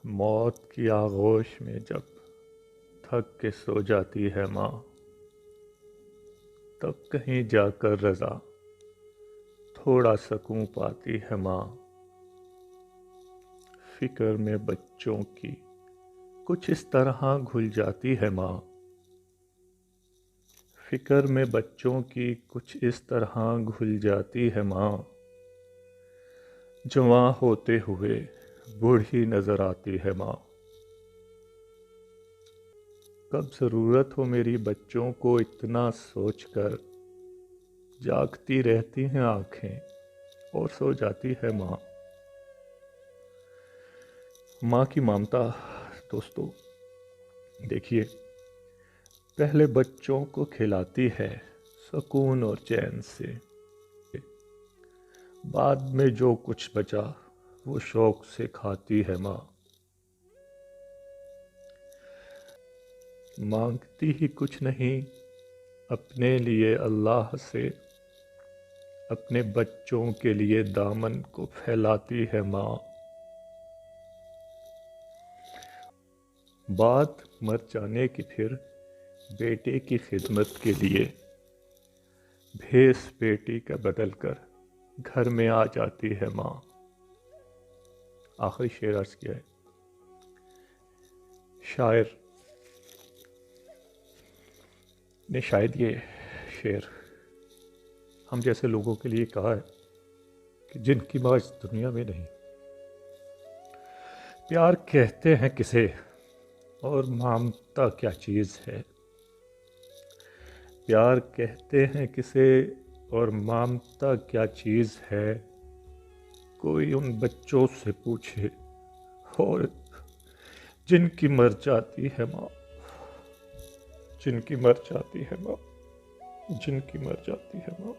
موت کی آغوش میں جب تھک کے سو جاتی ہے ماں، تب کہیں جا کر رضا تھوڑا سکون پاتی ہے ماں۔ فکر میں بچوں کی کچھ اس طرح گھل جاتی ہے ماں، فکر میں بچوں کی کچھ اس طرح گھل جاتی ہے ماں۔ جوان ہوتے ہوئے بوڑھی نظر آتی ہے ماں۔ کب ضرورت ہو میری بچوں کو اتنا سوچ کر جاگتی رہتی ہیں آنکھیں اور سو جاتی ہے ماں۔ ماں کی ممتا دوستو دیکھیے، پہلے بچوں کو کھلاتی ہے سکون اور چین سے، بعد میں جو کچھ بچا وہ شوق سے کھاتی ہے ماں۔ مانگتی ہی کچھ نہیں اپنے لیے اللہ سے، اپنے بچوں کے لیے دامن کو پھیلاتی ہے ماں۔ بات مر جانے کی پھر بیٹے کی خدمت کے لیے بھیس بیٹی کا بدل کر گھر میں آ جاتی ہے ماں۔ آخری شعر عرض کیا ہے شاعر نے، شاید یہ شعر ہم جیسے لوگوں کے لیے کہا ہے کہ جن کی ماں اس دنیا میں نہیں۔ پیار کہتے ہیں کسے اور ممتا کیا چیز ہے، پیار کہتے ہیں کسے اور ممتا کیا چیز ہے، کوئی ان بچوں سے پوچھے اور جن کی مر جاتی ہے ماں، جن کی مر جاتی ہے ماں، جن کی مر جاتی ہے ماں۔